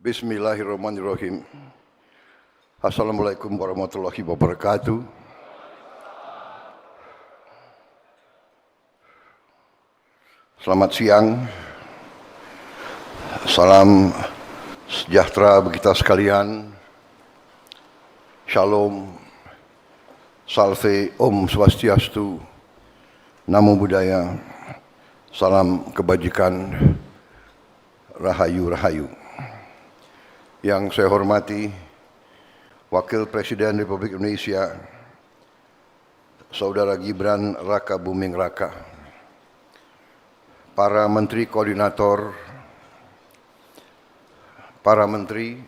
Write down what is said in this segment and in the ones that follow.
Bismillahirrahmanirrahim. Assalamualaikum warahmatullahi wabarakatuh. Selamat siang. Salam sejahtera bagi kita sekalian. Shalom. Salve Om Swastiastu. Namo Buddhaya. Salam kebajikan. Rahayu Rahayu. Yang saya hormati Wakil Presiden Republik Indonesia Saudara Gibran Raka Buming Raka, para Menteri Koordinator, para Menteri,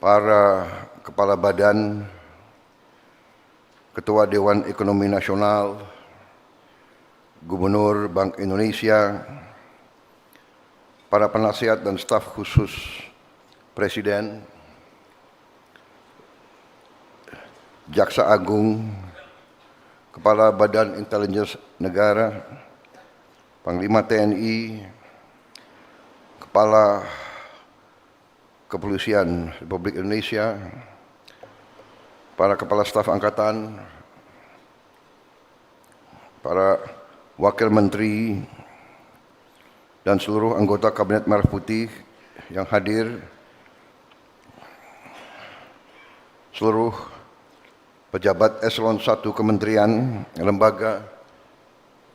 para Kepala Badan, Ketua Dewan Ekonomi Nasional, Gubernur Bank Indonesia, para penasihat dan staf khusus Presiden, Jaksa Agung, Kepala Badan Intelijen Negara, Panglima TNI, Kepala Kepolisian Republik Indonesia, para Kepala Staf Angkatan, para Wakil Menteri, dan seluruh anggota Kabinet Merah Putih yang hadir, seluruh pejabat eselon 1 kementerian, lembaga,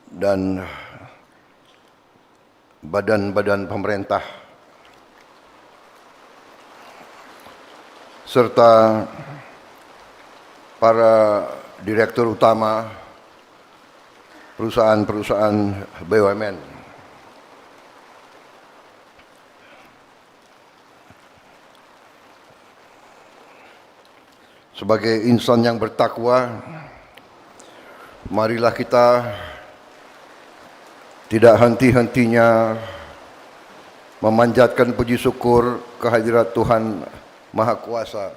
dan badan-badan pemerintah, serta para direktur utama perusahaan-perusahaan BUMN. Sebagai insan yang bertakwa, marilah kita tidak henti-hentinya memanjatkan puji syukur kehadirat Tuhan Maha Kuasa,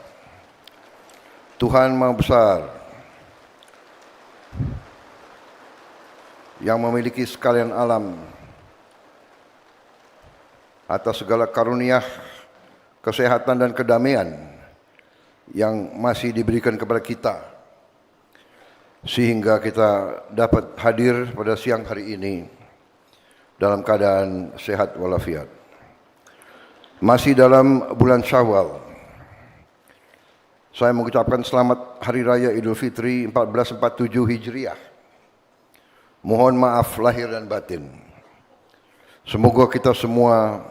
Tuhan Maha Besar, yang memiliki sekalian alam, atas segala karunia, kesehatan dan kedamaian yang masih diberikan kepada kita, sehingga kita dapat hadir pada siang hari ini dalam keadaan sehat walafiat. Masih dalam bulan Syawal, saya mengucapkan selamat Hari Raya Idul Fitri 1447 Hijriah. Mohon maaf lahir dan batin. Semoga kita semua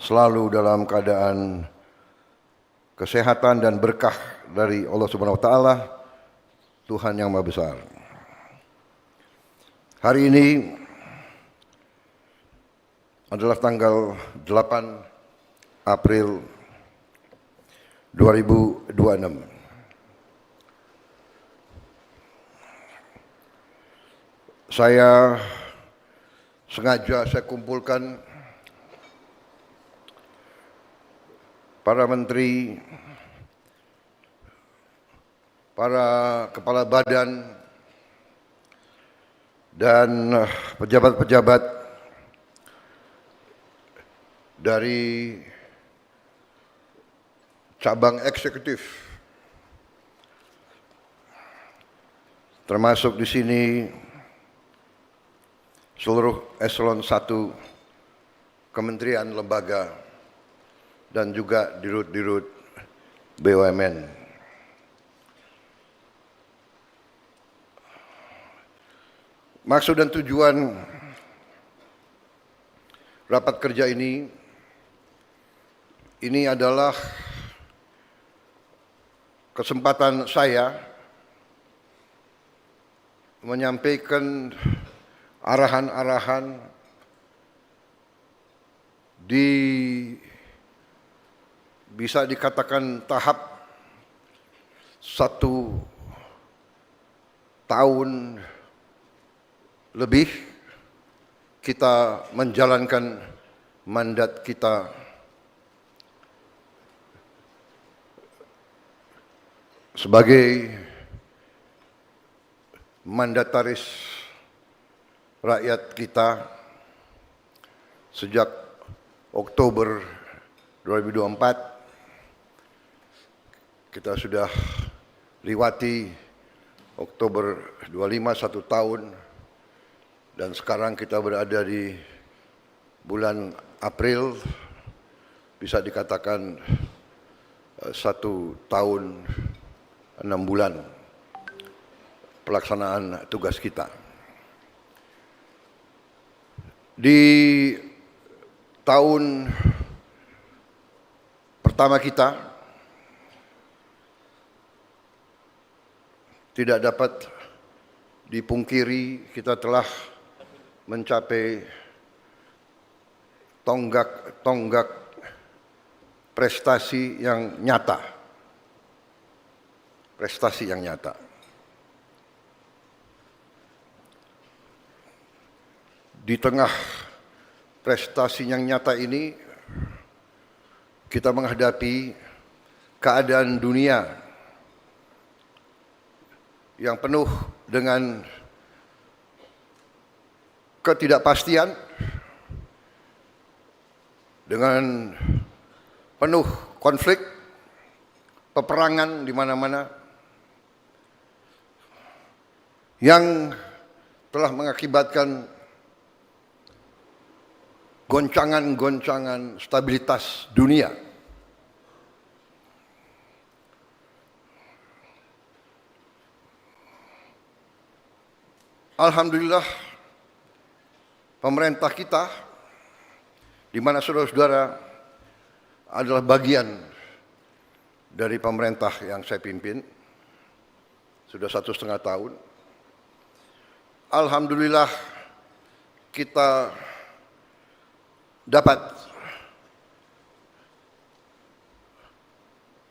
selalu dalam keadaan kesehatan dan berkah dari Allah Subhanahu wa taala, Tuhan yang Maha Besar. Hari ini adalah tanggal 8 April 2026. Saya kumpulkan para menteri, para kepala badan, dan pejabat-pejabat dari cabang eksekutif, termasuk di sini seluruh eselon 1 kementerian, lembaga, dan juga dirut-dirut BUMN. Maksud dan tujuan rapat kerja ini adalah kesempatan saya menyampaikan arahan-arahan di bisa dikatakan tahap 1 tahun lebih kita menjalankan mandat kita sebagai mandataris rakyat kita sejak Oktober 2024 kita sudah lewati Oktober 25 1 tahun, dan sekarang kita berada di bulan April, bisa dikatakan 1 tahun 6 bulan pelaksanaan tugas kita. Di tahun pertama kita tidak dapat dipungkiri kita telah mencapai tonggak prestasi yang nyata. Prestasi yang nyata. Di tengah prestasi yang nyata ini, kita menghadapi keadaan dunia yang penuh dengan ketidakpastian, dengan penuh konflik, peperangan di mana-mana, yang telah mengakibatkan goncangan-goncangan stabilitas dunia. Alhamdulillah, pemerintah kita, di mana saudara-saudara adalah bagian dari pemerintah yang saya pimpin, sudah 1,5 tahun. Alhamdulillah, kita dapat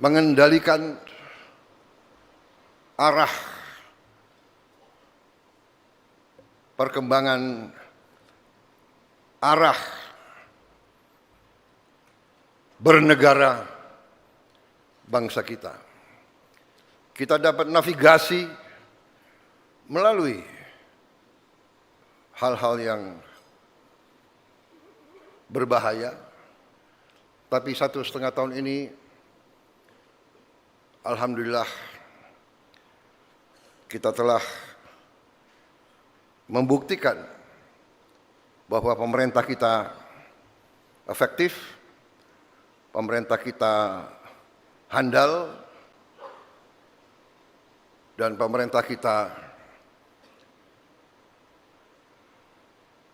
mengendalikan arah perkembangan, arah bernegara bangsa kita. Kita dapat navigasi melalui hal-hal yang berbahaya, tapi 1,5 tahun ini alhamdulillah kita telah membuktikan bahwa pemerintah kita efektif, pemerintah kita handal, dan pemerintah kita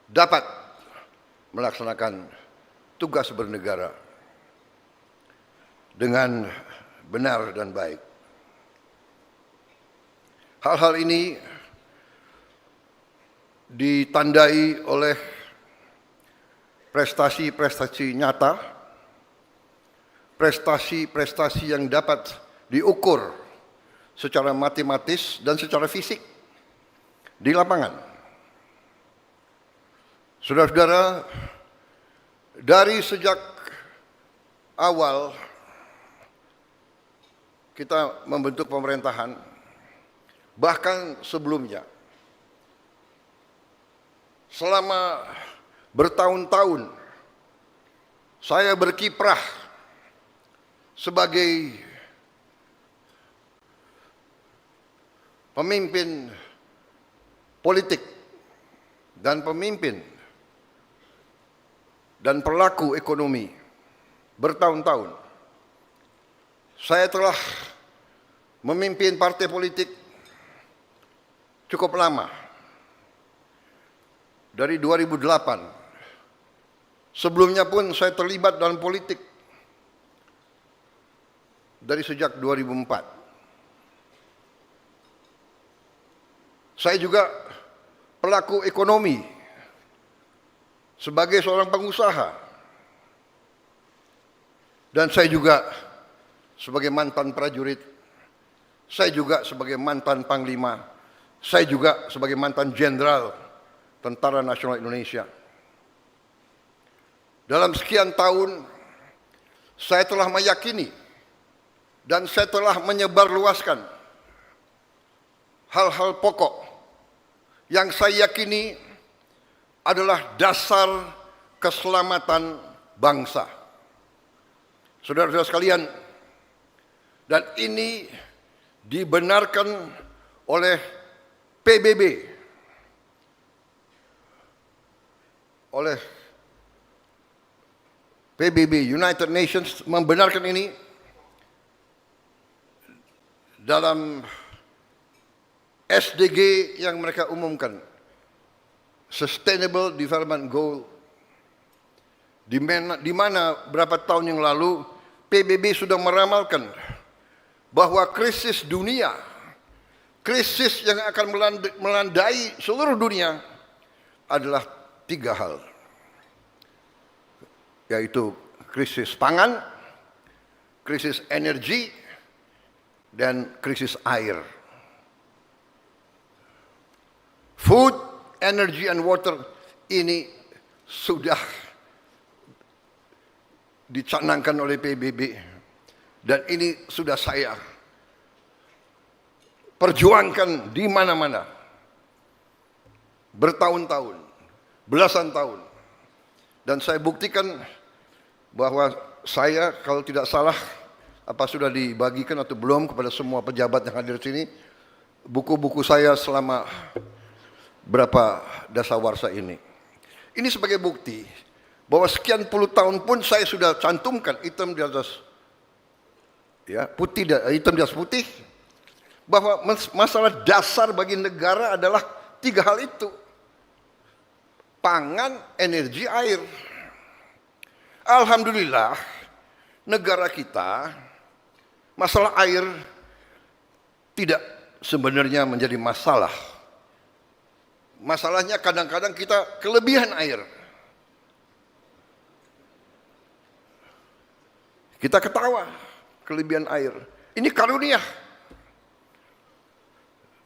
dapat melaksanakan tugas bernegara dengan benar dan baik. Hal-hal ini ditandai oleh prestasi-prestasi nyata, prestasi-prestasi yang dapat diukur secara matematis dan secara fisik di lapangan. Saudara-saudara, dari sejak awal kita membentuk pemerintahan, bahkan sebelumnya, selama bertahun-tahun saya berkiprah sebagai pemimpin politik dan pemimpin dan pelaku ekonomi bertahun-tahun. Saya telah memimpin partai politik cukup lama, dari 2008. Sebelumnya pun saya terlibat dalam politik dari sejak 2004. Saya juga pelaku ekonomi sebagai seorang pengusaha, dan saya juga sebagai mantan prajurit, saya juga sebagai mantan panglima, saya juga sebagai mantan jenderal Tentara Nasional Indonesia. Dalam sekian tahun, saya telah meyakini dan saya telah menyebarluaskan hal-hal pokok yang saya yakini adalah dasar keselamatan bangsa. Saudara-saudara sekalian, dan ini dibenarkan oleh PBB, United Nations membenarkan ini dalam SDG yang mereka umumkan, Sustainable Development Goal, di mana berapa tahun yang lalu PBB sudah meramalkan bahwa krisis dunia, krisis yang akan melandai seluruh dunia adalah 3 hal, yaitu krisis pangan, krisis energi, dan krisis air. Food, energy, and water ini sudah dicanangkan oleh PBB, dan ini sudah saya perjuangkan di mana-mana bertahun-tahun, belasan tahun, dan saya buktikan bahwa saya, kalau tidak salah, apa sudah dibagikan atau belum kepada semua pejabat yang hadir di sini, buku-buku saya selama berapa dasawarsa ini. Ini sebagai bukti bahwa sekian puluh tahun pun saya sudah cantumkan hitam di atas putih, hitam di atas putih, bahwa masalah dasar bagi negara adalah 3 hal itu: pangan, energi, air. Alhamdulillah, negara kita masalah air tidak sebenarnya menjadi masalah. Masalahnya kadang-kadang kita kelebihan air. Kita ketawa, kelebihan air. Ini karunia.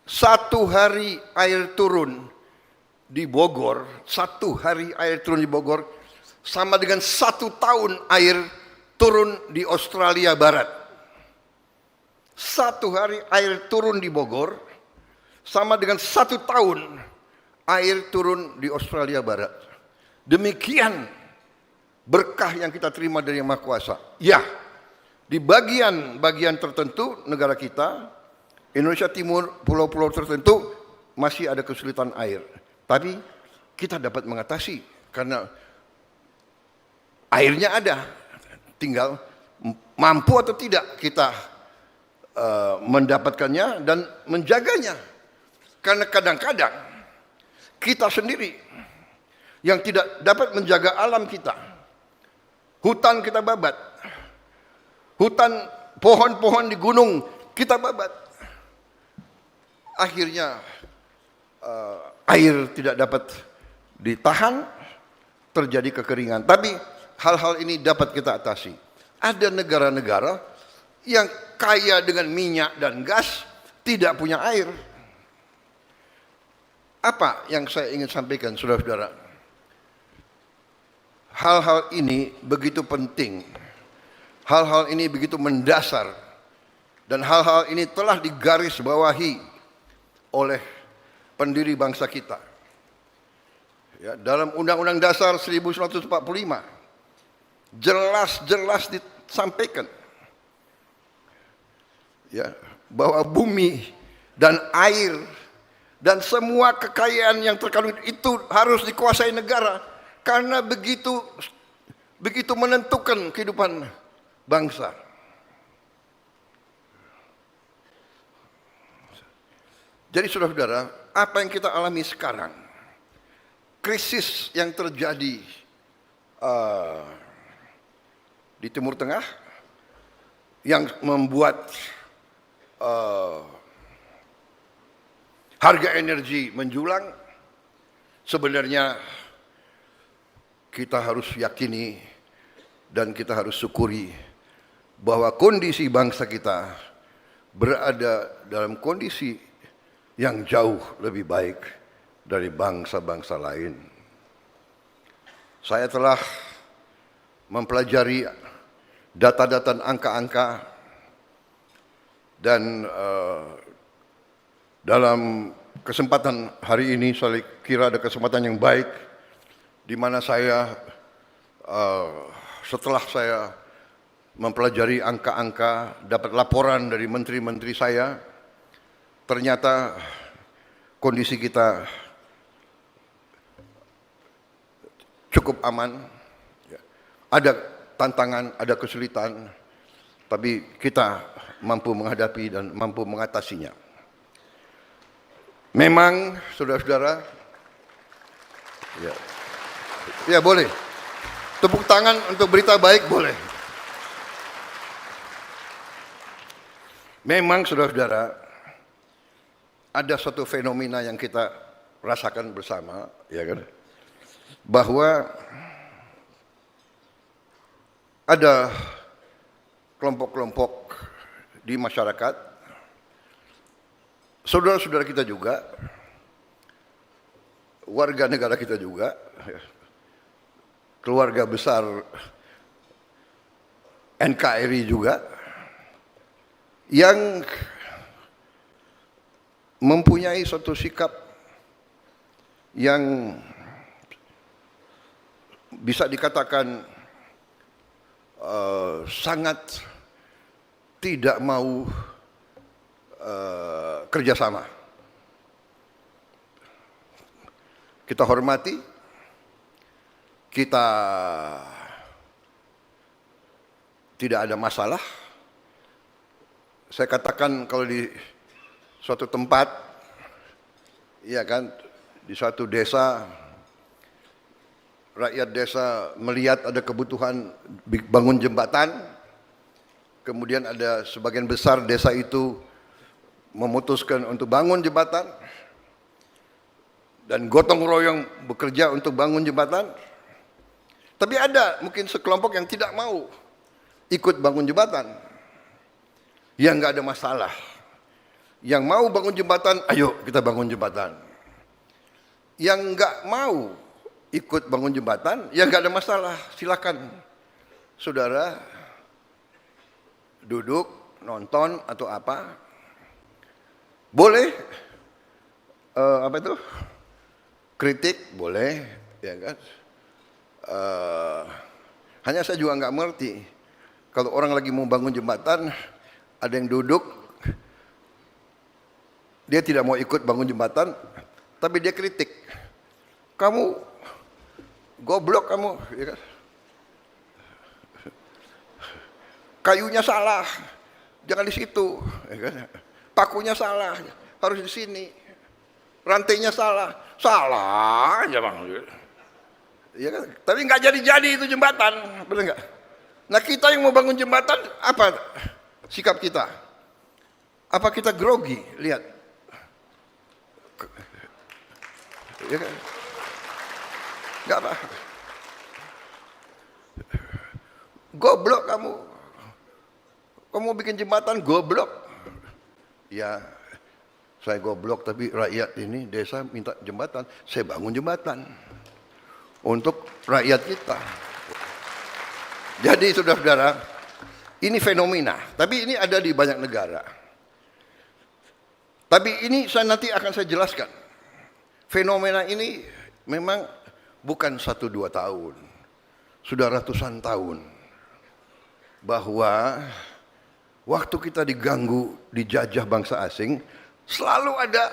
1 hari air turun di Bogor, 1 hari air turun di Bogor sama dengan 1 tahun air turun di Australia Barat. 1 hari air turun di Bogor sama dengan 1 tahun air turun di Australia Barat. Demikian berkah yang kita terima dari Yang Maha Kuasa. Ya, di bagian-bagian tertentu negara kita, Indonesia Timur, pulau-pulau tertentu masih ada kesulitan air. Tapi kita dapat mengatasi karena airnya ada. Tinggal mampu atau tidak kita mendapatkannya dan menjaganya. Karena kadang-kadang kita sendiri yang tidak dapat menjaga alam kita. Hutan kita babat. Hutan, pohon-pohon di gunung kita babat. Akhirnya air tidak dapat ditahan, terjadi kekeringan. Tapi hal-hal ini dapat kita atasi. Ada negara-negara yang kaya dengan minyak dan gas, tidak punya air. Apa yang saya ingin sampaikan, saudara-saudara? Hal-hal ini begitu penting. Hal-hal ini begitu mendasar. Dan hal-hal ini telah digarisbawahi oleh pendiri bangsa kita. Ya, dalam Undang-Undang Dasar 1945 jelas-jelas disampaikan ya, bahwa bumi dan air dan semua kekayaan yang terkandung itu harus dikuasai negara, karena begitu menentukan kehidupan bangsa. Jadi saudara-saudara, apa yang kita alami sekarang, krisis yang terjadi di Timur Tengah, yang membuat harga energi menjulang, sebenarnya kita harus yakini dan kita harus syukuri bahwa kondisi bangsa kita berada dalam kondisi yang jauh lebih baik dari bangsa-bangsa lain. Saya telah mempelajari data-data, angka-angka, dan dalam kesempatan hari ini saya kira ada kesempatan yang baik di mana saya setelah saya mempelajari angka-angka, dapat laporan dari menteri-menteri saya, ternyata kondisi kita cukup aman. Ada tantangan, ada kesulitan, tapi kita mampu menghadapi dan mampu mengatasinya. Memang, saudara-saudara, ya boleh. Tepuk tangan untuk berita baik boleh. Memang, saudara-saudara, ada suatu fenomena yang kita rasakan bersama, ya kan? Bahwa ada kelompok-kelompok di masyarakat, saudara-saudara kita juga, warga negara kita juga, keluarga besar NKRI juga, yang mempunyai suatu sikap yang bisa dikatakan sangat tidak mau kerjasama. Kita hormati, kita tidak ada masalah. Saya katakan kalau di suatu tempat, ya kan, di suatu desa, rakyat desa melihat ada kebutuhan bangun jembatan, kemudian ada sebagian besar desa itu memutuskan untuk bangun jembatan, dan gotong royong bekerja untuk bangun jembatan. Tapi ada mungkin sekelompok yang tidak mau ikut bangun jembatan, yang nggak ada masalah. Yang mau bangun jembatan, ayo kita bangun jembatan. Yang nggak mau ikut bangun jembatan, ya nggak ada masalah, silakan saudara duduk nonton atau apa, boleh apa itu kritik boleh, ya kan. Hanya saya juga nggak mengerti kalau orang lagi mau bangun jembatan, ada yang duduk, dia tidak mau ikut bangun jembatan, tapi dia kritik, kamu goblok kamu, ya kan? Kayunya salah, jangan di situ, ya kan? Pakunya salah, harus di sini. Rantainya salah, salah aja bang, ya kan? Tapi nggak jadi-jadi itu jembatan, benar nggak? Nah kita yang mau bangun jembatan, apa sikap kita? Apa kita grogi? Lihat, ya kan? Nggak apa, goblok kamu bikin jembatan goblok. Ya, saya goblok tapi rakyat ini desa minta jembatan, saya bangun jembatan untuk rakyat kita. Jadi saudara-saudara, ini fenomena, tapi ini ada di banyak negara. Tapi ini nanti akan saya jelaskan. Fenomena ini memang bukan 1-2 tahun, sudah ratusan tahun. Bahwa waktu kita diganggu, dijajah bangsa asing, selalu ada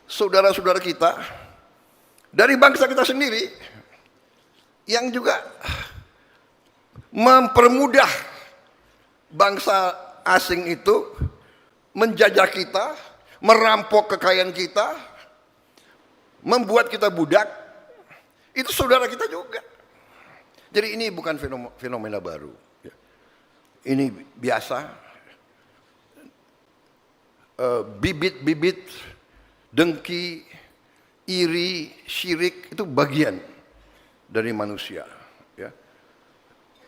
saudara-saudara kita dari bangsa kita sendiri yang juga mempermudah bangsa asing itu menjajah kita, merampok kekayaan kita, membuat kita budak. Itu saudara kita juga. Jadi ini bukan fenomena baru. Ini biasa. Bibit-bibit dengki, iri, syirik itu bagian dari manusia. Ya.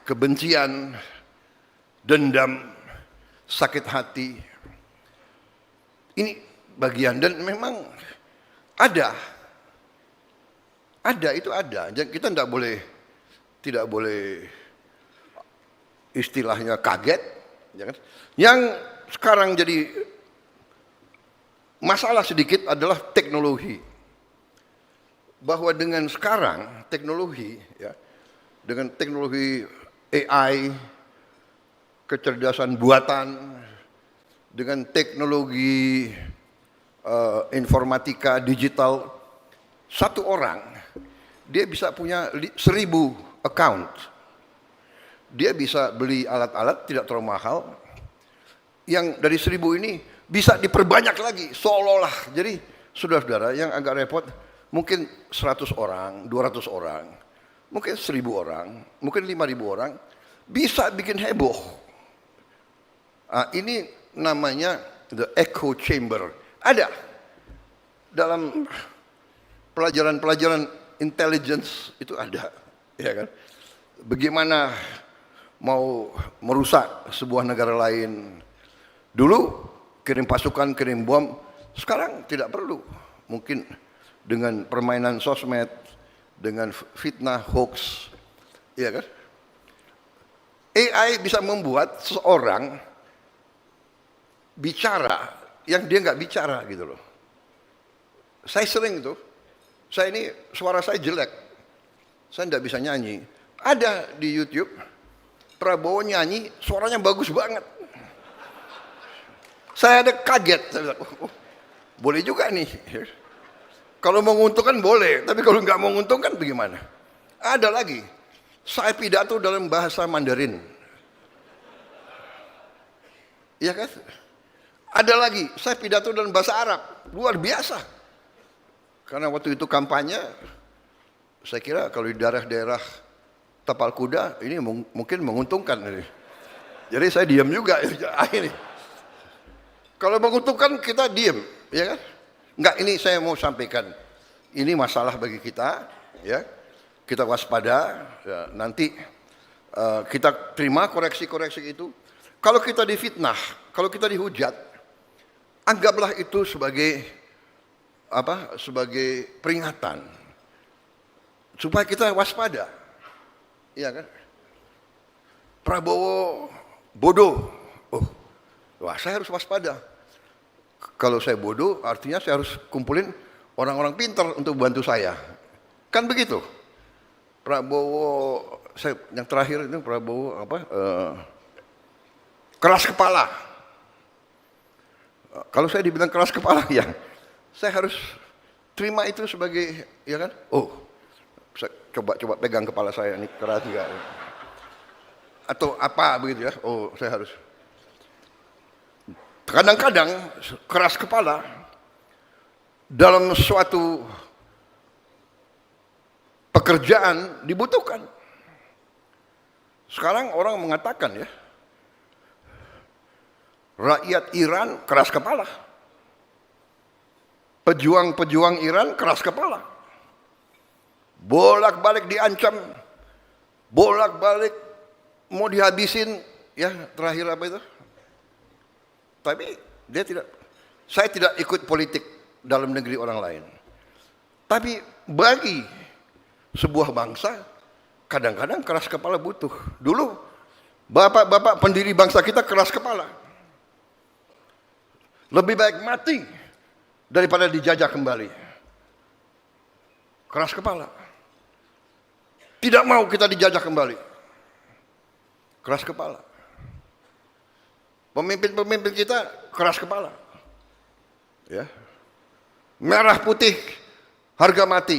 Kebencian, dendam, sakit hati, ini bagian, dan memang ada itu ada. Kita tidak boleh istilahnya kaget, ya kan? Yang sekarang jadi masalah sedikit adalah teknologi. Bahwa dengan sekarang teknologi, ya, dengan teknologi AI, kecerdasan buatan, dengan teknologi informatika digital, satu orang dia bisa punya 1.000 account. Dia bisa beli alat-alat tidak terlalu mahal, yang dari 1.000 ini bisa diperbanyak lagi seolah-olah. Jadi saudara-saudara yang agak repot, mungkin 100 orang, 200 orang, mungkin 1.000 orang, mungkin 5.000 orang bisa bikin heboh. Ini namanya the echo chamber. Ada dalam pelajaran-pelajaran intelligence, itu ada, ya kan? Bagaimana mau merusak sebuah negara lain. Dulu kirim pasukan, kirim bom, sekarang tidak perlu. Mungkin dengan permainan sosmed, dengan fitnah, hoax, ya kan? AI bisa membuat seseorang bicara yang dia nggak bicara gitu loh. Saya sering tuh, saya ini suara saya jelek, saya nggak bisa nyanyi. Ada di YouTube, Prabowo nyanyi, suaranya bagus banget. Saya ada kaget, saya bilang, oh, boleh juga nih. Kalau menguntungkan boleh, tapi kalau nggak menguntungkan bagaimana? Ada lagi, saya pidato dalam bahasa Mandarin. Iya kan? Ada lagi, saya pidato dalam bahasa Arab, luar biasa. Karena waktu itu kampanye, saya kira kalau di daerah-daerah tapal kuda, ini mungkin menguntungkan. Jadi saya diam juga. Ini. Kalau menguntungkan kita diam, ya kan? Enggak, ini saya mau sampaikan. Ini masalah bagi kita, ya. Kita waspada, ya, nanti kita terima koreksi-koreksi itu. Kalau kita difitnah, kalau kita dihujat, anggaplah itu sebagai apa? Sebagai peringatan supaya kita waspada, iya kan? Prabowo bodoh, oh, wah saya harus waspada. Kalau saya bodoh, artinya saya harus kumpulin orang-orang pintar untuk bantu saya, kan begitu? Prabowo, saya yang terakhir itu Prabowo apa? Keras kepala. Kalau saya dibilang keras kepala, ya saya harus terima itu sebagai, ya kan? Oh, saya coba pegang kepala saya, ini keras juga. Atau apa begitu ya? Oh, saya harus. Kadang-kadang keras kepala dalam suatu pekerjaan dibutuhkan. Sekarang orang mengatakan ya, rakyat Iran keras kepala. Pejuang-pejuang Iran keras kepala. Bolak-balik diancam, bolak-balik mau dihabisin, ya terakhir apa itu? Tapi dia tidak, saya tidak ikut politik dalam negeri orang lain. Tapi bagi sebuah bangsa, kadang-kadang keras kepala butuh. Dulu bapak-bapak pendiri bangsa kita keras kepala. Lebih baik mati daripada dijajah kembali. Keras kepala. Tidak mau kita dijajah kembali. Keras kepala. Pemimpin-pemimpin kita keras kepala. Ya. Merah putih, harga mati.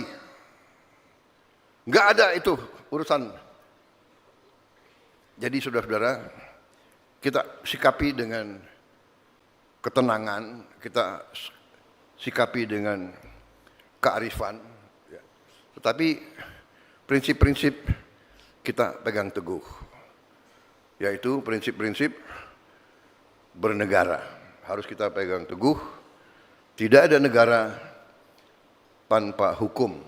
Enggak ada itu urusan. Jadi saudara-saudara, kita sikapi dengan ketenangan, kita sikapi dengan kearifan. Ya. Tetapi prinsip-prinsip kita pegang teguh. Yaitu prinsip-prinsip bernegara. Harus kita pegang teguh. Tidak ada negara tanpa hukum.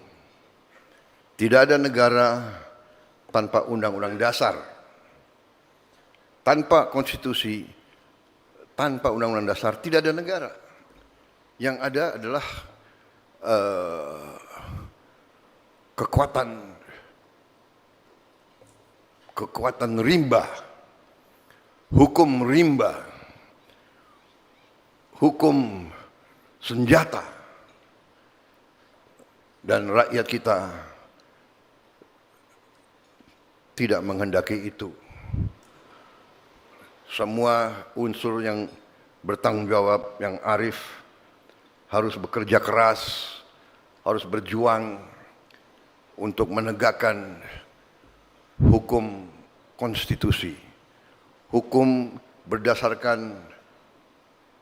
Tidak ada negara tanpa undang-undang dasar. Tanpa konstitusi, tanpa undang-undang dasar, tidak ada negara. Yang ada adalah kekuatan rimba, hukum rimba, hukum senjata, dan rakyat kita tidak menghendaki itu. semua unsur yang bertanggung jawab, yang arif, harus bekerja keras, harus berjuang untuk menegakkan hukum konstitusi, hukum berdasarkan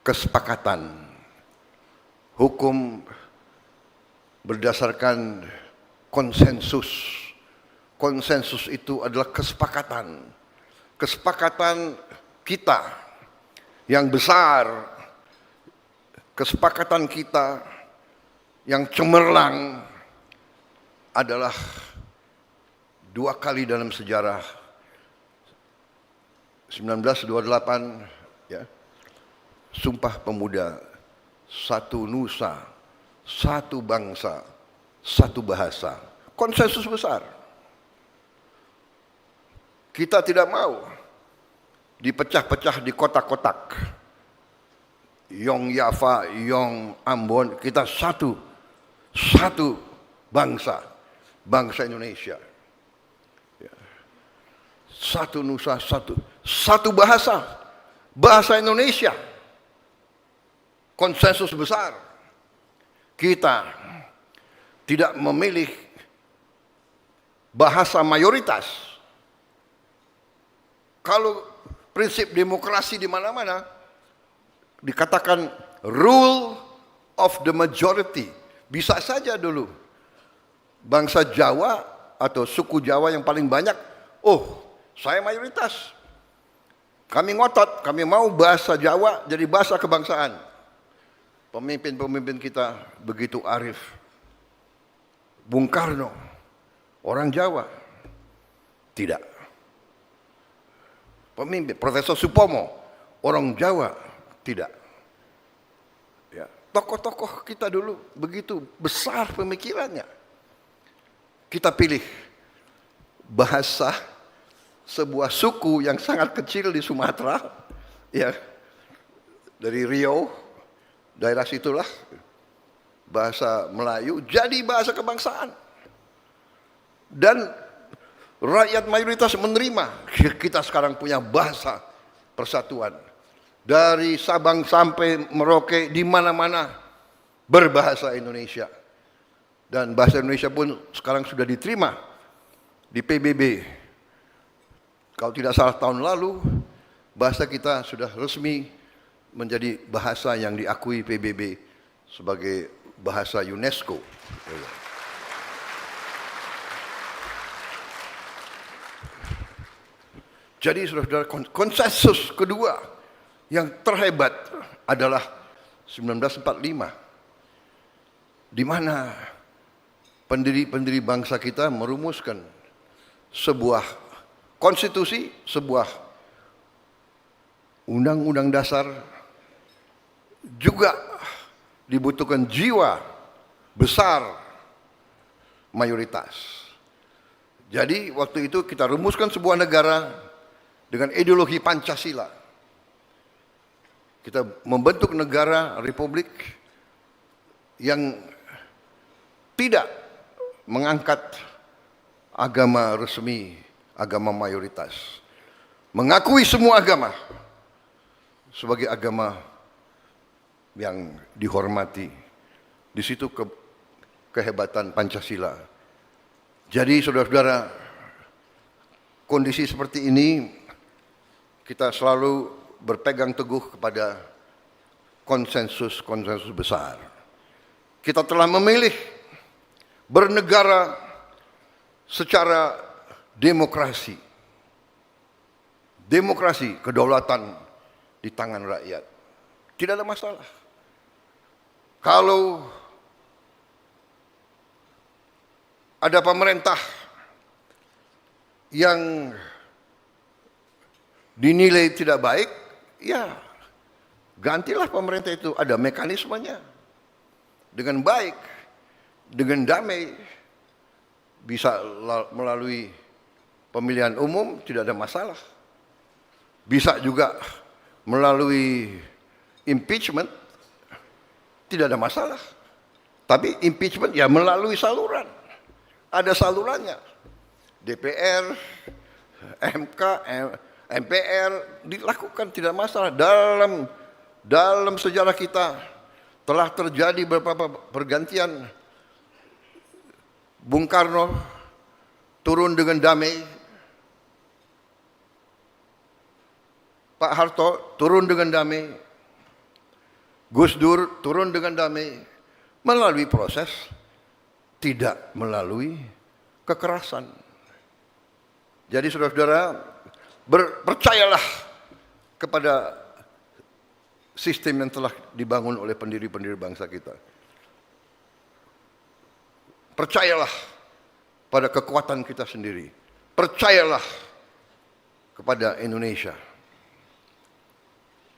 kesepakatan, hukum berdasarkan konsensus. Konsensus itu adalah kesepakatan. Kesepakatan kita yang besar, kesepakatan kita yang cemerlang adalah 2 kali dalam sejarah 1928 ya, Sumpah Pemuda, satu nusa, satu bangsa, satu bahasa. Konsensus besar. Kita tidak mau dipecah-pecah di kotak-kotak. Yong Yafa, Yong Ambon, kita satu bangsa, bangsa Indonesia. Satu nusa, satu bahasa, bahasa Indonesia. Konsensus besar. Kita tidak memilih bahasa mayoritas. Kalau prinsip demokrasi di mana-mana dikatakan rule of the majority, bisa saja dulu bangsa Jawa atau suku Jawa yang paling banyak, oh saya mayoritas, kami ngotot, kami mau bahasa Jawa jadi bahasa kebangsaan. Pemimpin-pemimpin kita begitu arif. Bung Karno, orang Jawa, tidak. Pemimpin Profesor Supomo, orang Jawa, tidak. Ya, tokoh-tokoh kita dulu begitu besar pemikirannya. Kita pilih bahasa sebuah suku yang sangat kecil di Sumatera, ya, dari Riau, daerah situlah, bahasa Melayu jadi bahasa kebangsaan. Dan rakyat mayoritas menerima. Kita sekarang punya bahasa persatuan. Dari Sabang sampai Merauke, di mana-mana berbahasa Indonesia. Dan bahasa Indonesia pun sekarang sudah diterima di PBB. Kalau tidak salah tahun lalu, bahasa kita sudah resmi menjadi bahasa yang diakui PBB sebagai bahasa UNESCO. Jadi saudara, konsensus kedua yang terhebat adalah 1945, di mana pendiri-pendiri bangsa kita merumuskan sebuah konstitusi, sebuah undang-undang dasar, juga dibutuhkan jiwa besar mayoritas. Jadi waktu itu kita rumuskan sebuah negara dengan ideologi Pancasila. Kita membentuk negara republik yang tidak mengangkat agama resmi, agama mayoritas. Mengakui semua agama sebagai agama yang dihormati. Di situ kehebatan Pancasila. Jadi saudara-saudara, kondisi seperti ini kita selalu berpegang teguh kepada konsensus-konsensus besar. Kita telah memilih bernegara secara demokrasi. Demokrasi, kedaulatan di tangan rakyat. Tidak ada masalah. Kalau ada pemerintah yang dinilai tidak baik, ya gantilah pemerintah itu, ada mekanismenya. Dengan baik, dengan damai, bisa melalui pemilihan umum, tidak ada masalah. Bisa juga melalui impeachment, tidak ada masalah. Tapi impeachment ya melalui saluran, ada salurannya. DPR, MK, MPR dilakukan, tidak masalah. Dalam sejarah kita telah terjadi beberapa pergantian. Bung Karno turun dengan damai, Pak Harto turun dengan damai, Gus Dur turun dengan damai, melalui proses, tidak melalui kekerasan. Jadi saudara-saudara, percayalah kepada sistem yang telah dibangun oleh pendiri-pendiri bangsa kita. Percayalah pada kekuatan kita sendiri. Percayalah kepada Indonesia.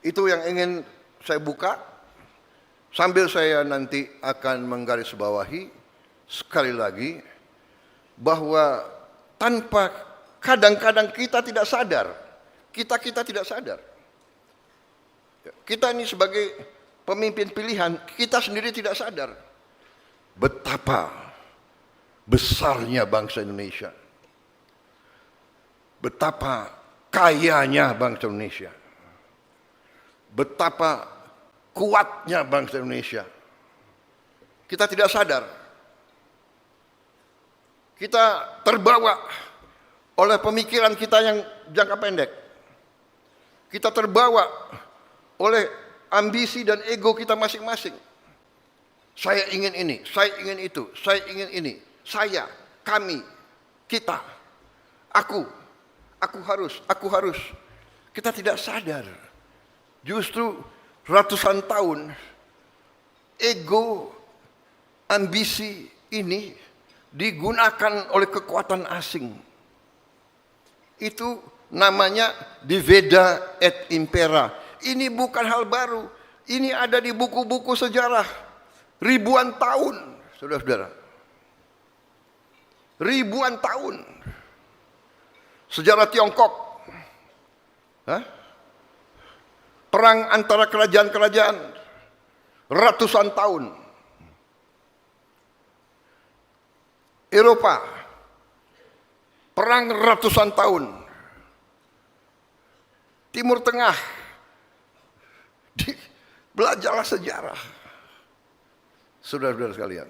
Itu yang ingin saya buka, sambil saya nanti akan menggarisbawahi sekali lagi bahwa tanpa, kadang-kadang kita tidak sadar, kita tidak sadar. Kita ini sebagai pemimpin pilihan, kita sendiri tidak sadar betapa besarnya bangsa Indonesia, betapa kayanya bangsa Indonesia, betapa kuatnya bangsa Indonesia. Kita tidak sadar. Kita terbawa oleh pemikiran kita yang jangka pendek. Kita terbawa oleh ambisi dan ego kita masing-masing. Saya ingin ini, saya ingin itu, saya ingin ini, saya, kami, kita, aku harus. Kita tidak sadar. Justru ratusan tahun ego, ambisi ini digunakan oleh kekuatan asing. Itu namanya divida et impera. Ini bukan hal baru. Ini ada di buku-buku sejarah ribuan tahun, saudara-saudara. Ribuan tahun. Sejarah Tiongkok. Perang antara kerajaan-kerajaan ratusan tahun. Eropa, perang ratusan tahun. Timur Tengah, belajarlah sejarah. Saudara-saudara sekalian,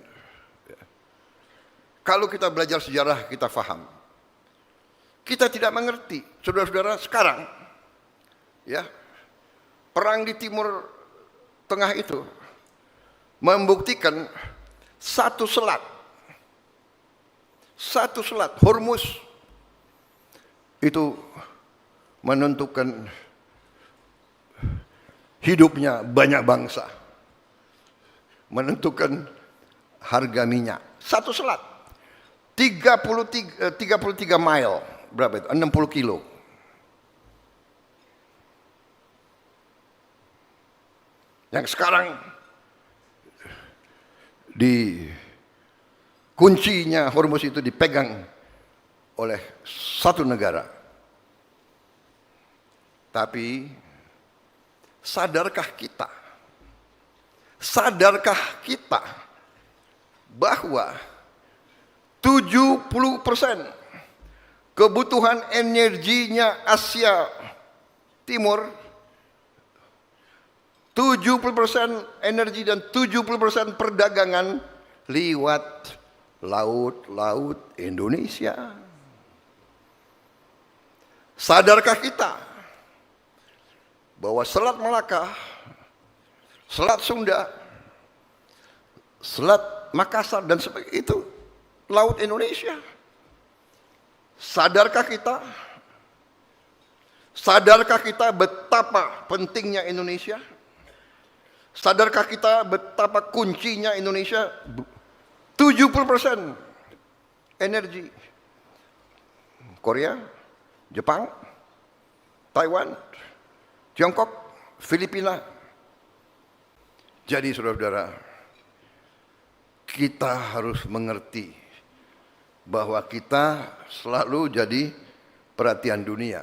kalau kita belajar sejarah, kita faham. Kita tidak mengerti, saudara-saudara, sekarang, ya, perang di Timur Tengah itu membuktikan satu selat Hormuz itu menentukan hidupnya banyak bangsa, menentukan harga minyak. Satu selat 33 mile, berapa itu? 60 kilo. Yang sekarang di kuncinya Hormuz itu dipegang oleh satu negara. Tapi sadarkah kita bahwa 70% kebutuhan energinya Asia Timur, 70% energi dan 70% perdagangan lewat laut Indonesia. Sadarkah kita bahwa Selat Malaka, Selat Sunda, Selat Makassar dan sebagainya itu laut Indonesia? Sadarkah kita betapa pentingnya Indonesia? Sadarkah kita betapa kuncinya Indonesia? 70% energi. Korea, Jepang, Taiwan, Tiongkok, Filipina. Jadi saudara-saudara, kita harus mengerti bahwa kita selalu jadi perhatian dunia.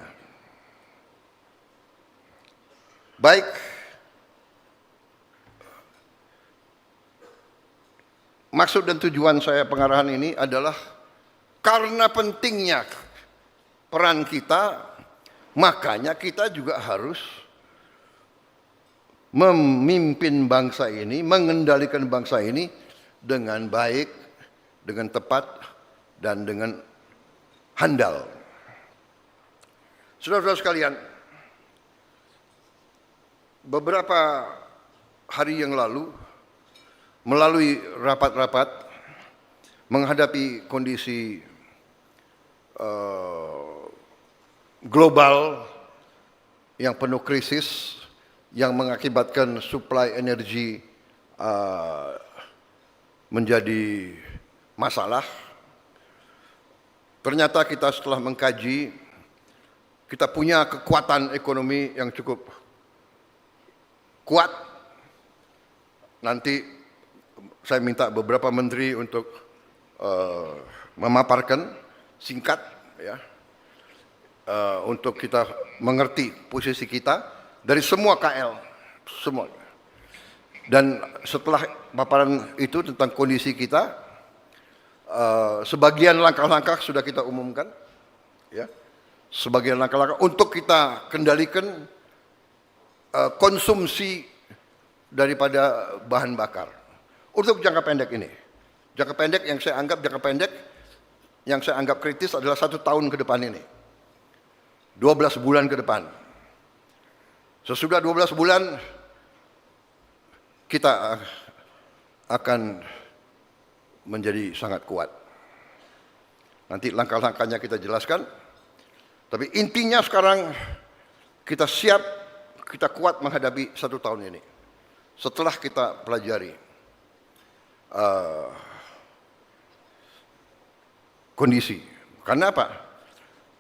Baik, maksud dan tujuan saya pengarahan ini adalah karena pentingnya peran kita Makanya kita juga harus memimpin bangsa ini, mengendalikan bangsa ini dengan baik, dengan tepat, dan dengan handal. Saudara-saudara sekalian, beberapa hari yang lalu, melalui rapat-rapat, menghadapi kondisi global yang penuh krisis, yang mengakibatkan suplai energi menjadi masalah. Ternyata kita setelah mengkaji, kita punya kekuatan ekonomi yang cukup kuat. Nanti saya minta beberapa menteri untuk memaparkan singkat, ya, untuk kita mengerti posisi kita dari semua KL, semua. Dan setelah paparan itu tentang kondisi kita, sebagian langkah-langkah sudah kita umumkan, ya, sebagian langkah-langkah untuk kita kendalikan konsumsi daripada bahan bakar untuk jangka pendek ini. Jangka pendek yang saya anggap kritis adalah 1 tahun ke depan ini, 12 bulan ke depan. Sesudah 12 bulan kita akan menjadi sangat kuat. Nanti langkah-langkahnya kita jelaskan. Tapi intinya sekarang kita siap, kita kuat menghadapi 1 tahun ini. Setelah kita pelajari kondisi. Karena apa?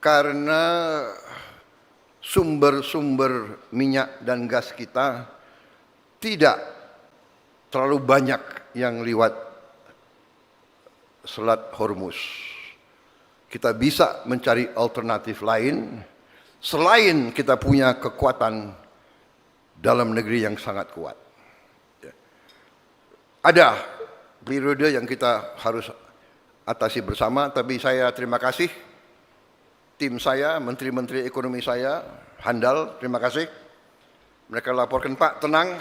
Karena sumber-sumber minyak dan gas kita tidak terlalu banyak yang lewat Selat Hormuz. Kita bisa mencari alternatif lain selain kita punya kekuatan dalam negeri yang sangat kuat. Ada periode yang kita harus atasi bersama, tapi saya terima kasih tim saya, menteri-menteri ekonomi saya, handal, terima kasih. Mereka laporkan, Pak, tenang.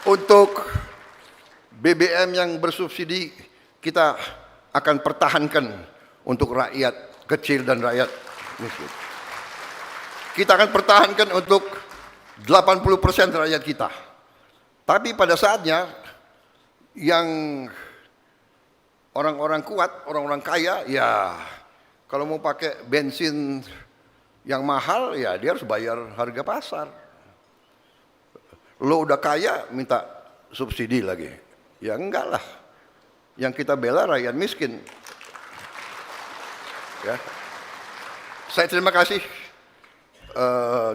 Untuk BBM yang bersubsidi, kita akan pertahankan untuk rakyat kecil dan rakyat miskin. Kita akan pertahankan untuk 80% rakyat kita. Tapi pada saatnya yang orang-orang kuat, orang-orang kaya, ya kalau mau pakai bensin yang mahal, ya dia harus bayar harga pasar. Lo udah kaya minta subsidi lagi. Ya enggak lah. Yang kita bela rakyat miskin. Ya. Saya terima kasih.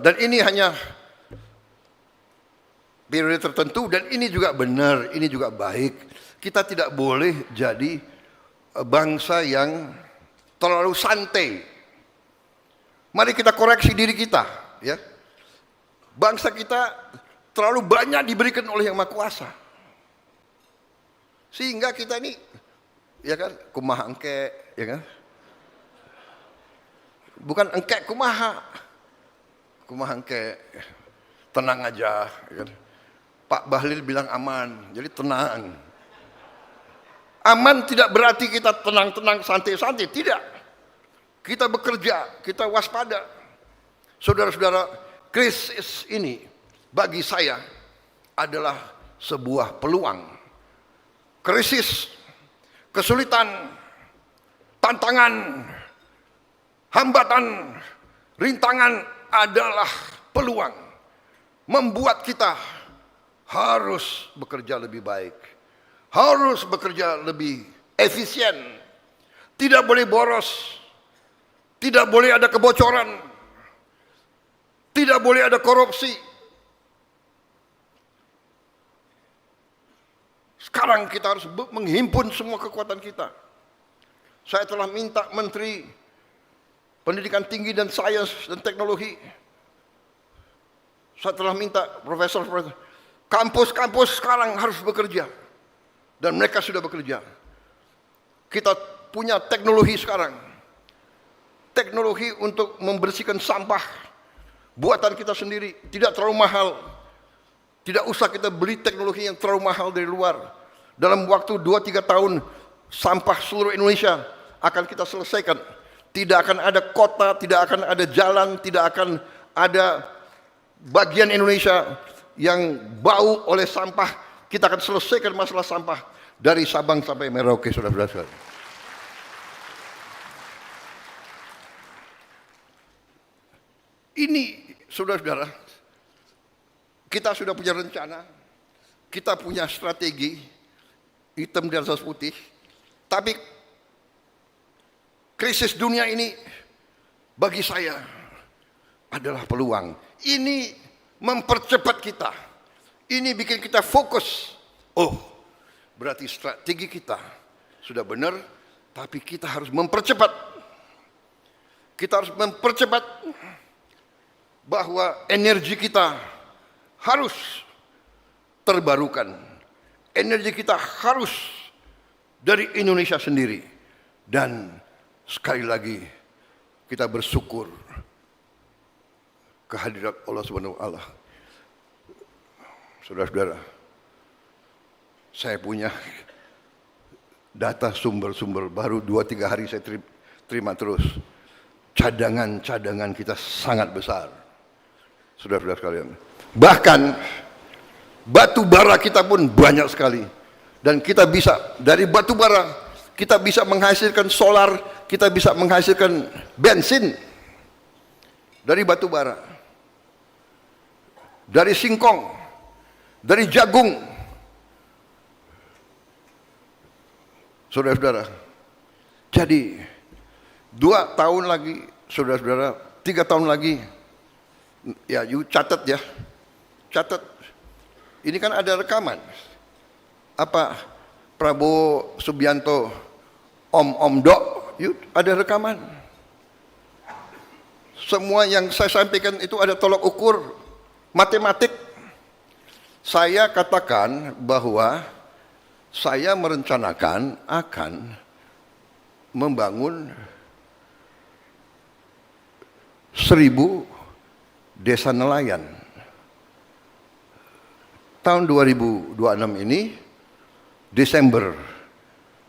Dan ini hanya periode tertentu, dan ini juga benar, ini juga baik. Kita tidak boleh jadi bangsa yang terlalu santai. Mari kita koreksi diri kita, ya. Bangsa kita terlalu banyak diberikan oleh Yang Maha Kuasa. Sehingga kita ini, ya kan, kumaha engke, ya kan? Bukan engke kumaha. Kumaha engke, tenang aja, ya kan? Pak Bahlil bilang aman, jadi tenang. Aman tidak berarti kita tenang-tenang, santai-santai, tidak. Kita bekerja, kita waspada. Saudara-saudara, krisis ini bagi saya adalah sebuah peluang. Krisis, kesulitan, tantangan, hambatan, rintangan adalah peluang. Membuat kita harus bekerja lebih baik, harus bekerja lebih efisien, tidak boleh boros, tidak boleh ada kebocoran, tidak boleh ada korupsi. Sekarang kita harus menghimpun semua kekuatan kita. Saya telah minta Menteri Pendidikan Tinggi dan Sains dan Teknologi, saya telah minta profesor, kampus-kampus sekarang harus bekerja. Dan mereka sudah bekerja. Kita punya teknologi sekarang. teknologi untuk membersihkan sampah buatan kita sendiri, tidak terlalu mahal. Tidak usah kita beli teknologi yang terlalu mahal dari luar. Dalam waktu 2-3 tahun, sampah seluruh Indonesia akan kita selesaikan. Tidak akan ada kota, tidak akan ada jalan, tidak akan ada bagian Indonesia yang bau oleh sampah. Kita akan selesaikan masalah sampah dari Sabang sampai Merauke, saudara-saudara. Ini, saudara-saudara, kita sudah punya rencana, kita punya strategi, hitam di atas putih, tapi krisis dunia ini bagi saya adalah peluang. Ini mempercepat kita, ini bikin kita fokus. Oh, berarti strategi kita sudah benar, tapi kita harus mempercepat. Kita harus mempercepat bahwa energi kita harus terbarukan. Energi kita harus dari Indonesia sendiri. Dan sekali lagi kita bersyukur kehadirat Allah Subhanahu wa taala. Saudara-saudara, saya punya data sumber-sumber baru 2-3 hari saya terima terus. Cadangan-cadangan kita sangat besar. Saudara-saudara sekalian. Bahkan batu bara kita pun banyak sekali. Dan kita bisa, dari batu bara, kita bisa menghasilkan solar, kita bisa menghasilkan bensin. Dari batu bara. Dari singkong. Dari jagung. Saudara-saudara. Jadi, 2 tahun lagi, saudara-saudara, 3 tahun lagi, ya, you catat ya, catat. Ini kan ada rekaman. Apa Prabowo Subianto, Om Dok, you ada rekaman. Semua yang saya sampaikan itu ada tolok ukur matematik. Saya katakan bahwa saya merencanakan akan membangun 1000 desa nelayan. Tahun 2026 ini, Desember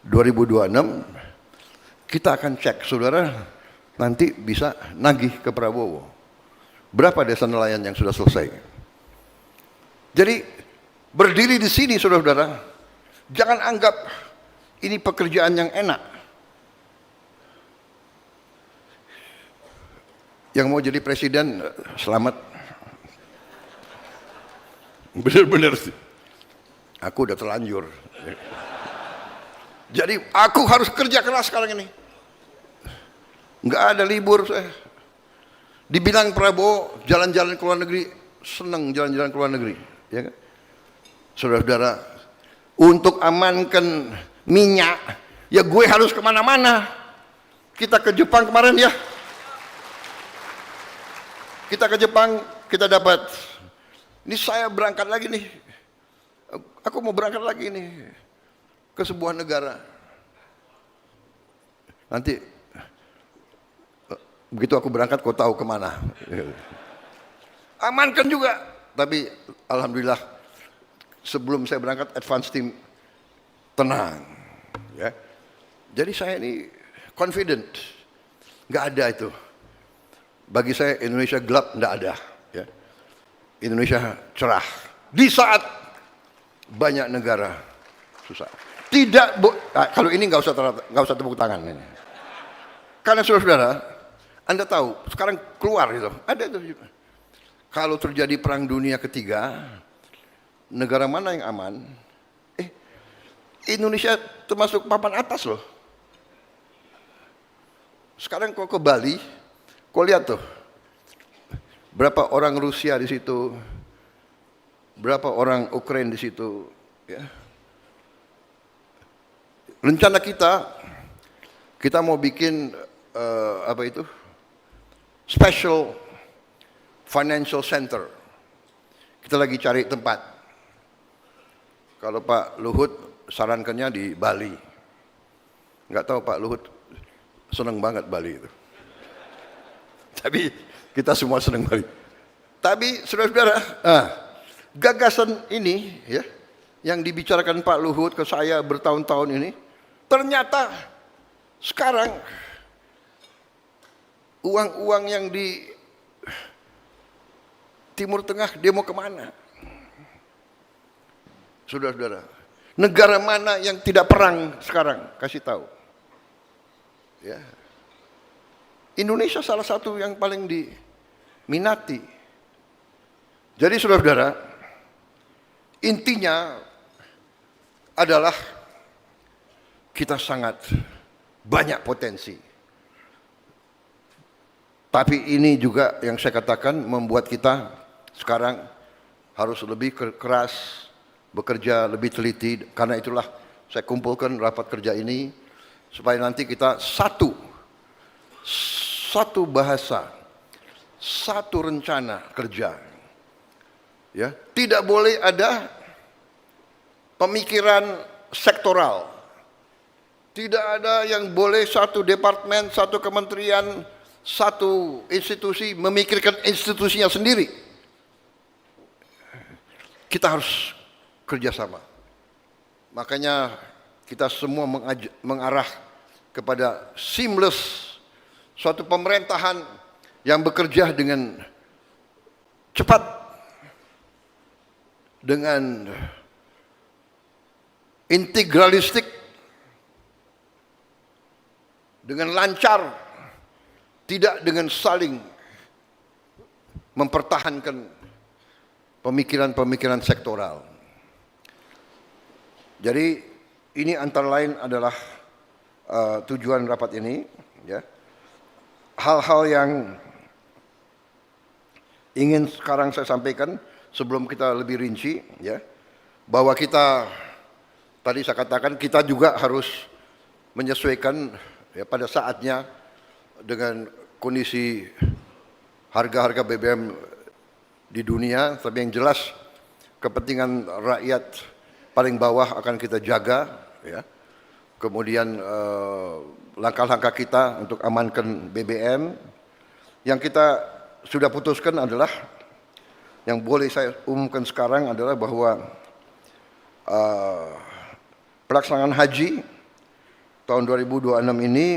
2026, kita akan cek, saudara, nanti bisa nagih ke Prabowo. Berapa desa nelayan yang sudah selesai? Jadi, berdiri di sini, saudara-saudara, jangan anggap ini pekerjaan yang enak. Yang mau jadi presiden, selamat. Benar-benar sih. Aku udah terlanjur. Jadi aku harus kerja keras sekarang ini. Nggak ada libur saya. Dibilang Prabowo jalan-jalan ke luar negeri, senang jalan-jalan ke luar negeri. Ya kan? Saudara-saudara, untuk amankan minyak, ya gue harus kemana-mana. Kita ke Jepang kemarin ya. Kita ke Jepang, kita dapat. Ini saya berangkat lagi nih. Aku mau berangkat lagi nih ke sebuah negara. Nanti begitu aku berangkat, kau tahu kemana. Amankan juga. Tapi alhamdulillah sebelum saya berangkat, advance team tenang. Ya. Jadi saya ini confident. Nggak ada itu. Bagi saya Indonesia gelap, enggak ada. Ya. Indonesia cerah. Di saat banyak negara susah. Tidak, kalau ini nggak usah tepuk tangan ini. Karena saudara-saudara, Anda tahu sekarang keluar itu, ada itu. Kalau terjadi perang dunia ketiga, negara mana yang aman? Indonesia termasuk papan atas loh. Sekarang kau ke Bali, kau lihat tuh, berapa orang Rusia di situ, berapa orang Ukraina di situ. Ya. Rencana kita mau bikin apa itu? Special Financial Center. Kita lagi cari tempat. Kalau Pak Luhut sarankannya di Bali. Nggak tahu Pak Luhut senang banget Bali itu. Tapi kita semua senang Bali. Tapi saudara-saudara, gagasan ini ya, yang dibicarakan Pak Luhut ke saya bertahun-tahun ini, ternyata sekarang uang-uang yang di Timur Tengah dia mau kemana? Saudara-saudara, negara mana yang tidak perang sekarang? Kasih tahu. Ya. Indonesia salah satu yang paling diminati. Jadi saudara-saudara, intinya adalah kita sangat banyak potensi. Tapi ini juga yang saya katakan membuat kita sekarang harus lebih keras, bekerja lebih teliti. Karena itulah saya kumpulkan rapat kerja ini supaya nanti kita satu bahasa, satu rencana kerja. Ya, tidak boleh ada pemikiran sektoral. Tidak ada yang boleh satu departemen, satu kementerian, satu institusi memikirkan institusinya sendiri. Kita harus kerjasama. Makanya kita semua mengarah kepada seamless, suatu pemerintahan yang bekerja dengan cepat, dengan integralistik, dengan lancar, tidak dengan saling mempertahankan pemikiran-pemikiran sektoral. Jadi ini antara lain adalah tujuan rapat ini, ya. Hal-hal yang ingin sekarang saya sampaikan sebelum kita lebih rinci, ya, bahwa kita tadi saya katakan kita juga harus menyesuaikan ya pada saatnya dengan kondisi harga-harga BBM di dunia. Tapi yang jelas kepentingan rakyat paling bawah akan kita jaga, ya. Kemudian langkah-langkah kita untuk amankan BBM yang kita sudah putuskan adalah, yang boleh saya umumkan sekarang adalah bahwa pelaksanaan haji tahun 2026 ini,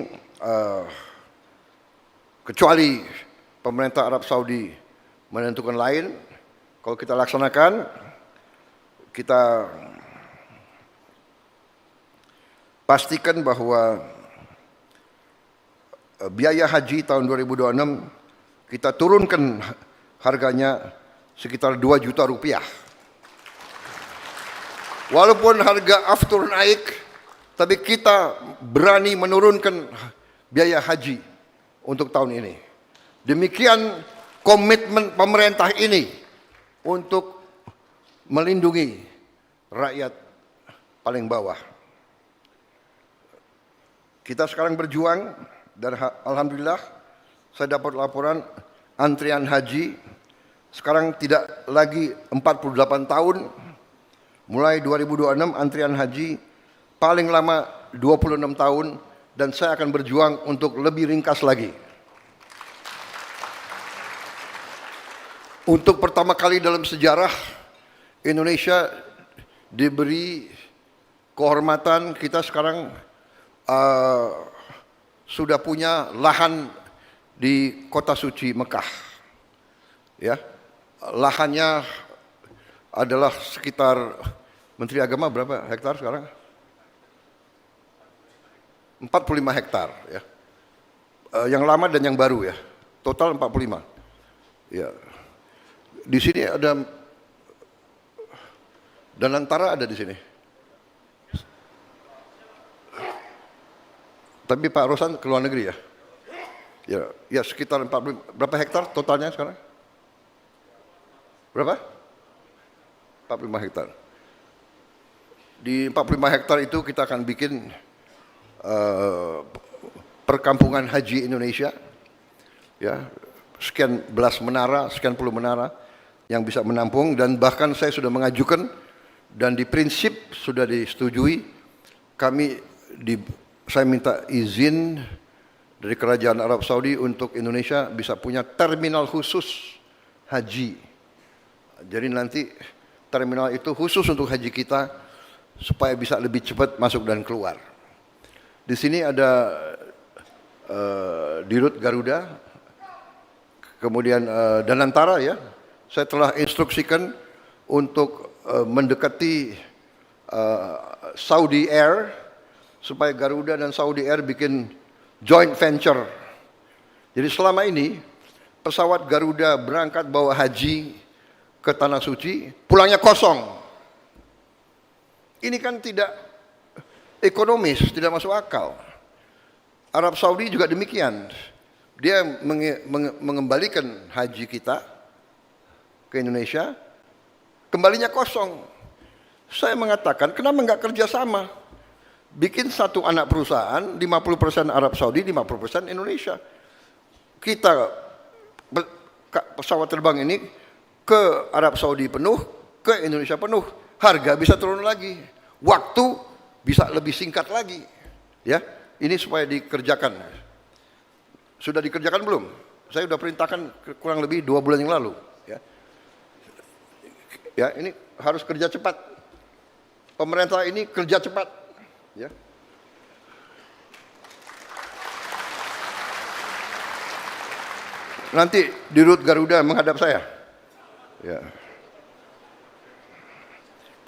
kecuali pemerintah Arab Saudi menentukan lain, kalau kita laksanakan, kita pastikan bahwa biaya haji tahun 2026 kita turunkan harganya sekitar 2 juta rupiah. Walaupun harga aftur naik, tapi kita berani menurunkan biaya haji untuk tahun ini. Demikian komitmen pemerintah ini untuk melindungi rakyat paling bawah. Kita sekarang berjuang dan alhamdulillah saya dapat laporan antrian haji sekarang tidak lagi 48 tahun. Mulai 2026 antrian haji paling lama 26 tahun, dan saya akan berjuang untuk lebih ringkas lagi. Untuk pertama kali dalam sejarah Indonesia diberi kehormatan, kita sekarang sudah punya lahan di kota suci Mekah. Ya, lahannya adalah sekitar, Menteri Agama berapa hektar sekarang? 45 hektar, ya. Yang lama dan yang baru, ya. Total 45. Ya. Di sini ada Danantara, ada di sini. Tapi Pak Rosan ke luar negeri, ya. Ya sekitar 45. Berapa hektar totalnya sekarang? Berapa? 45 hektar. Di 45 hektar itu kita akan bikin perkampungan haji Indonesia, ya, sekian belas menara, sekian puluh menara yang bisa menampung, dan bahkan saya sudah mengajukan dan di prinsip sudah disetujui, saya minta izin dari Kerajaan Arab Saudi untuk Indonesia bisa punya terminal khusus haji. Jadi nanti terminal itu khusus untuk haji kita supaya bisa lebih cepat masuk dan keluar. Di sini ada Dirut Garuda, kemudian Danantara ya. Saya telah instruksikan untuk mendekati Saudi Air supaya Garuda dan Saudi Air bikin joint venture. Jadi selama ini pesawat Garuda berangkat bawa haji ke Tanah Suci, pulangnya kosong. Ini kan tidak ekonomis, tidak masuk akal. Arab Saudi juga demikian. Dia mengembalikan haji kita ke Indonesia, kembalinya kosong. Saya mengatakan, kenapa nggak kerjasama? Bikin satu anak perusahaan, 50% Arab Saudi, 50% Indonesia. Kita pesawat terbang ini ke Arab Saudi penuh, ke Indonesia penuh. Harga bisa turun lagi, waktu bisa lebih singkat lagi. Ya, ini supaya dikerjakan. Sudah dikerjakan belum? Saya sudah perintahkan kurang lebih 2 bulan yang lalu. Ya, ini harus kerja cepat. Pemerintah ini kerja cepat. Ya. Nanti Dirut Garuda menghadap saya. Ya.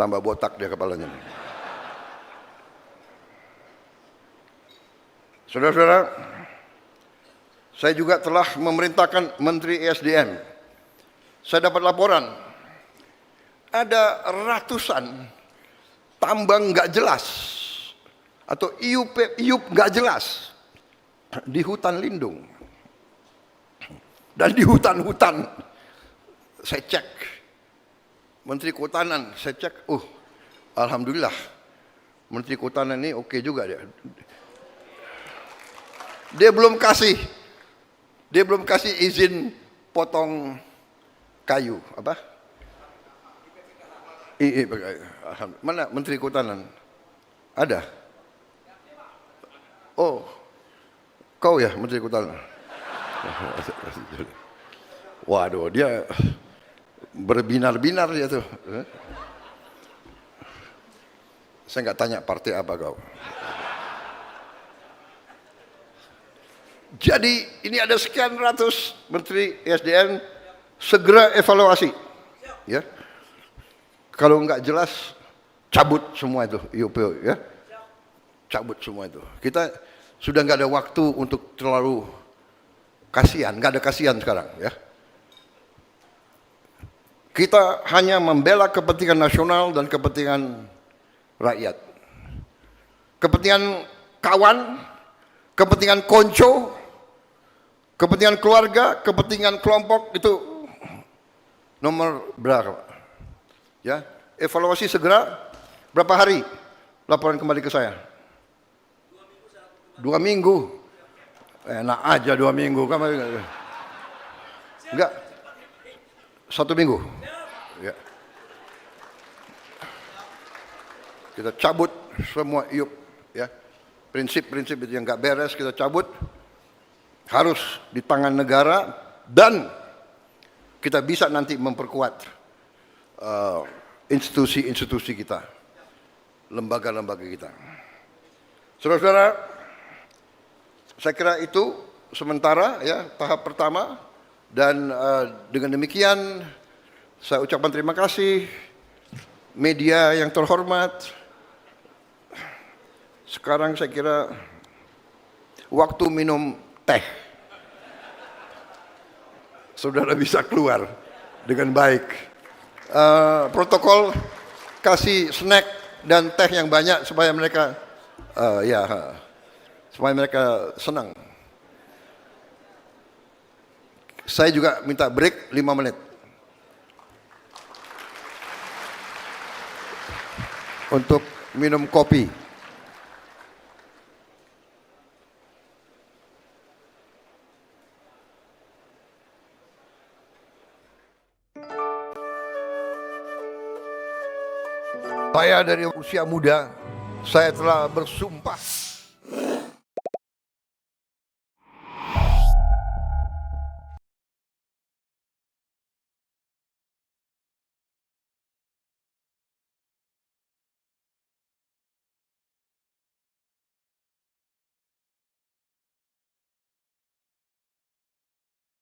Tambah botak dia kepalanya. Saudara-saudara, saya juga telah memerintahkan Menteri ESDM. Saya dapat laporan, ada ratusan tambang nggak jelas atau iup nggak jelas di hutan lindung dan di hutan-hutan. Saya cek Menteri Kehutanan, saya cek, alhamdulillah Menteri Kehutanan ini oke juga dia. Dia belum kasih izin potong kayu apa? Mana Menteri Kehutanan? Ada? Oh, kau ya Menteri Kehutanan? Waduh, dia berbinar-binar dia tuh. Saya nggak tanya partai apa kau. Jadi ini ada sekian ratus Menteri ESDM, segera evaluasi. Ya. Kalau nggak jelas, cabut semua itu, IUPO, ya. Cabut semua itu. Kita sudah nggak ada waktu untuk terlalu kasihan, nggak ada kasihan sekarang, ya. Kita hanya membela kepentingan nasional dan kepentingan rakyat. Kepentingan kawan, kepentingan konco, kepentingan keluarga, kepentingan kelompok itu nomor berapa? Ya, evaluasi segera. Berapa hari? Laporan kembali ke saya. 2 minggu. Enak aja 2 minggu. Enggak. 1 minggu. Ya. Kita cabut semua IUP. Ya. Prinsip-prinsip itu yang nggak beres kita cabut. Harus di tangan negara dan kita bisa nanti memperkuat institusi-institusi kita, lembaga-lembaga kita. Saudara-saudara, saya kira itu sementara ya tahap pertama dan dengan demikian saya ucapkan terima kasih media yang terhormat. Sekarang saya kira waktu minum teh. Saudara bisa keluar dengan baik. Protokol kasih snack dan teh yang banyak supaya mereka supaya mereka senang. Saya juga minta break 5 menit untuk minum kopi. Saya dari usia muda, saya telah bersumpah